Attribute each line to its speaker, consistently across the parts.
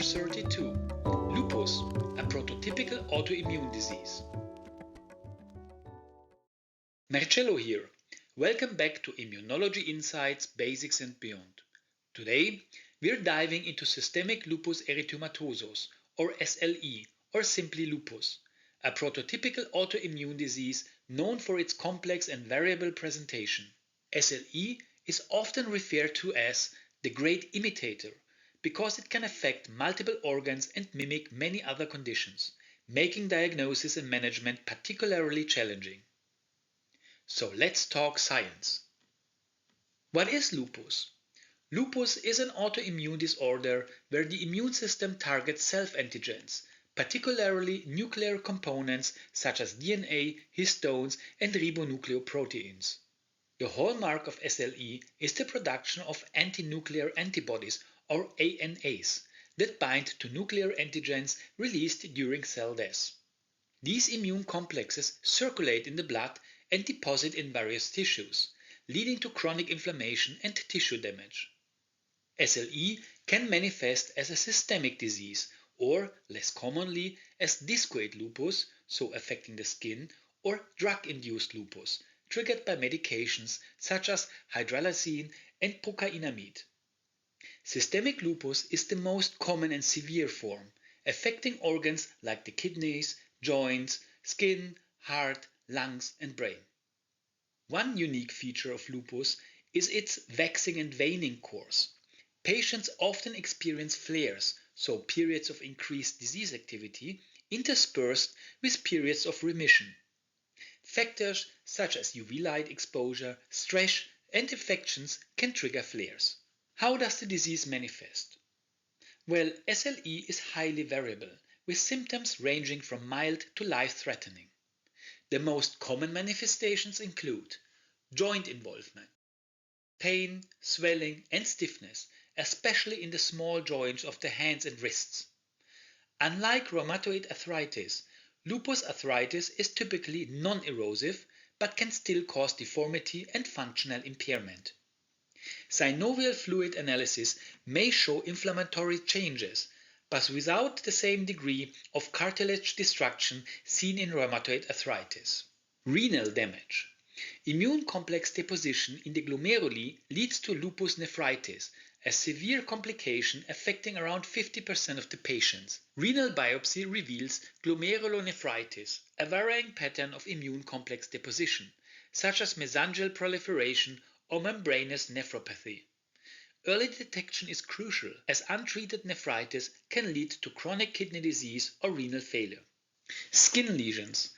Speaker 1: 32, Lupus, a prototypical autoimmune disease. Marcello here. Welcome back to Immunology Insights, Basics and Beyond. Today, we're diving into Systemic Lupus Erythematosus, or SLE, or simply lupus, a prototypical autoimmune disease known for its complex and variable presentation. SLE is often referred to as the great imitator because it can affect multiple organs and mimic many other conditions, making diagnosis and management particularly challenging. So let's talk science. What is lupus? Lupus is an autoimmune disorder where the immune system targets self-antigens, particularly nuclear components such as DNA, histones, and ribonucleoproteins. The hallmark of SLE is the production of anti-nuclear antibodies, or ANAs, that bind to nuclear antigens released during cell death. These immune complexes circulate in the blood and deposit in various tissues, leading to chronic inflammation and tissue damage. SLE can manifest as a systemic disease or, less commonly, as discoid lupus, so affecting the skin, or drug-induced lupus, triggered by medications such as hydralazine and procainamide. Systemic lupus is the most common and severe form, affecting organs like the kidneys, joints, skin, heart, lungs, and brain. One unique feature of lupus is its waxing and waning course. Patients often experience flares, so periods of increased disease activity, interspersed with periods of remission. Factors such as UV light exposure, stress, and infections can trigger flares. How does the disease manifest? Well, SLE is highly variable, with symptoms ranging from mild to life-threatening. The most common manifestations include joint involvement, pain, swelling, and stiffness, especially in the small joints of the hands and wrists. Unlike rheumatoid arthritis, lupus arthritis is typically non-erosive but can still cause deformity and functional impairment. Synovial fluid analysis may show inflammatory changes, but without the same degree of cartilage destruction seen in rheumatoid arthritis. Renal damage. Immune complex deposition in the glomeruli leads to lupus nephritis, a severe complication affecting around 50% of the patients. Renal biopsy reveals glomerulonephritis, a varying pattern of immune complex deposition, such as mesangial proliferation or membranous nephropathy. Early detection is crucial, as untreated nephritis can lead to chronic kidney disease or renal failure. Skin lesions.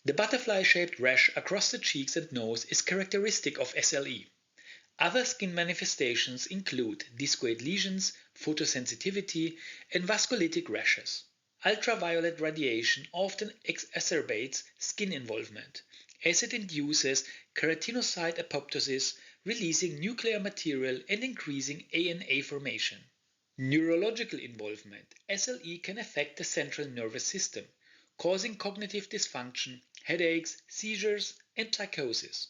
Speaker 1: The butterfly-shaped rash across the cheeks and nose is characteristic of SLE. Other skin manifestations include discoid lesions, photosensitivity, and vasculitic rashes. Ultraviolet radiation often exacerbates skin involvement, as it induces keratinocyte apoptosis, releasing nuclear material and increasing ANA formation. Neurological involvement. SLE can affect the central nervous system, causing cognitive dysfunction, headaches, seizures, and psychosis.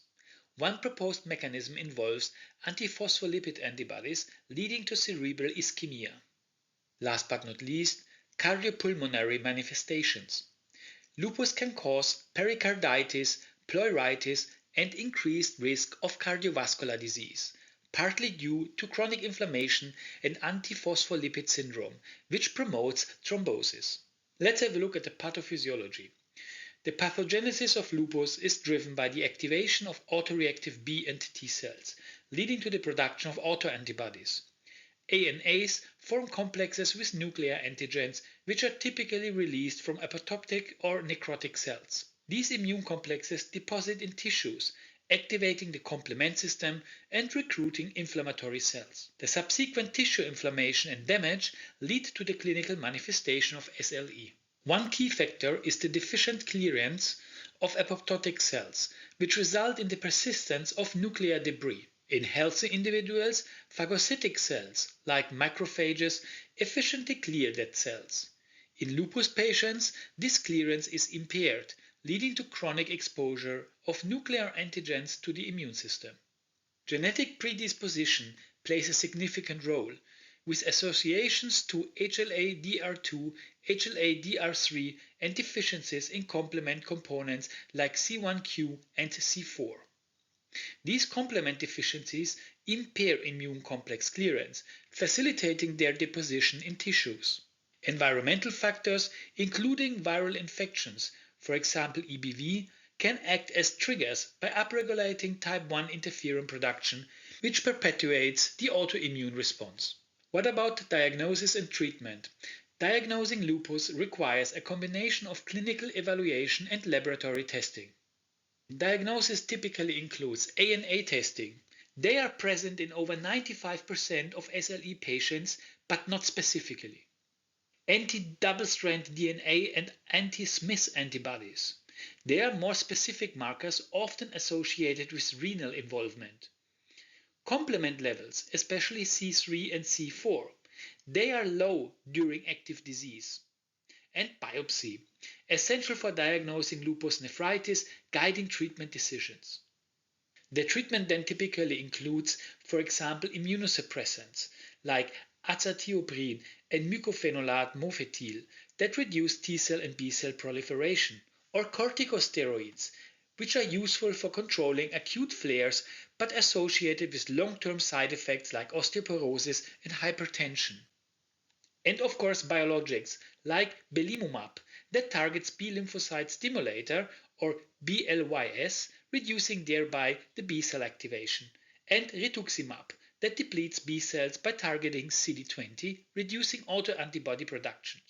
Speaker 1: One proposed mechanism involves antiphospholipid antibodies leading to cerebral ischemia. Last but not least, cardiopulmonary manifestations. Lupus can cause pericarditis, pleuritis, and increased risk of cardiovascular disease, partly due to chronic inflammation and antiphospholipid syndrome, which promotes thrombosis. Let's have a look at the pathophysiology. The pathogenesis of lupus is driven by the activation of autoreactive B and T cells, leading to the production of autoantibodies. ANAs form complexes with nuclear antigens, which are typically released from apoptotic or necrotic cells. These immune complexes deposit in tissues, activating the complement system and recruiting inflammatory cells. The subsequent tissue inflammation and damage lead to the clinical manifestation of SLE. One key factor is the deficient clearance of apoptotic cells, which result in the persistence of nuclear debris. In healthy individuals, phagocytic cells, like macrophages, efficiently clear dead cells. In lupus patients, this clearance is impaired, leading to chronic exposure of nuclear antigens to the immune system. Genetic predisposition plays a significant role. with associations to HLA-DR2, HLA-DR3 and deficiencies in complement components like C1q and C4. These complement deficiencies impair immune complex clearance, facilitating their deposition in tissues. Environmental factors, including viral infections, for example EBV, can act as triggers by upregulating type 1 interferon production, which perpetuates the autoimmune response. What about diagnosis and treatment? Diagnosing lupus requires a combination of clinical evaluation and laboratory testing. Diagnosis typically includes ANA testing. They are present in over 95% of SLE patients, but not specifically. Anti-double-strand DNA and anti-Smith antibodies. They are more specific markers often associated with renal involvement. Complement levels, especially C3 and C4, they are low during active disease. And biopsy, essential for diagnosing lupus nephritis, guiding treatment decisions. The treatment then typically includes, for example, immunosuppressants like azathioprine and mycophenolate mofetil that reduce T cell and B cell proliferation, or corticosteroids, which are useful for controlling acute flares but associated with long-term side effects like osteoporosis and hypertension. And of course biologics like belimumab that targets B lymphocyte stimulator or BLYS, reducing thereby the B cell activation, and rituximab that depletes B cells by targeting CD20, reducing autoantibody production.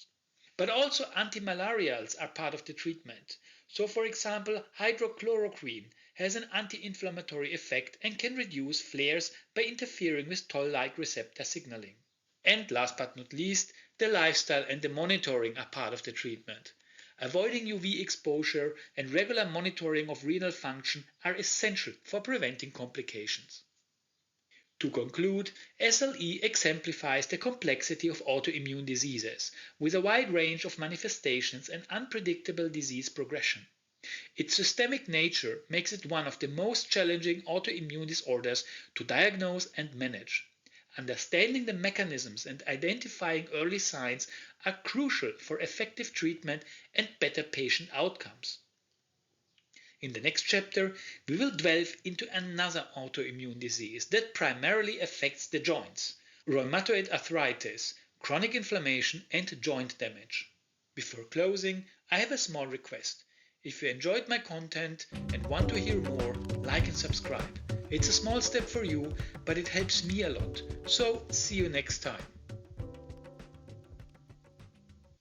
Speaker 1: But also antimalarials are part of the treatment. So for example, hydrochloroquine has an anti-inflammatory effect and can reduce flares by interfering with toll-like receptor signaling. And last but not least, the lifestyle and the monitoring are part of the treatment. Avoiding UV exposure and regular monitoring of renal function are essential for preventing complications. To conclude, SLE exemplifies the complexity of autoimmune diseases, with a wide range of manifestations and unpredictable disease progression. Its systemic nature makes it one of the most challenging autoimmune disorders to diagnose and manage. Understanding the mechanisms and identifying early signs are crucial for effective treatment and better patient outcomes. In the next chapter, we will delve into another autoimmune disease that primarily affects the joints: rheumatoid arthritis, chronic inflammation, and joint damage. Before closing, I have a small request. If you enjoyed my content and want to hear more, like and subscribe. It's a small step for you, but it helps me a lot. So, see you next time.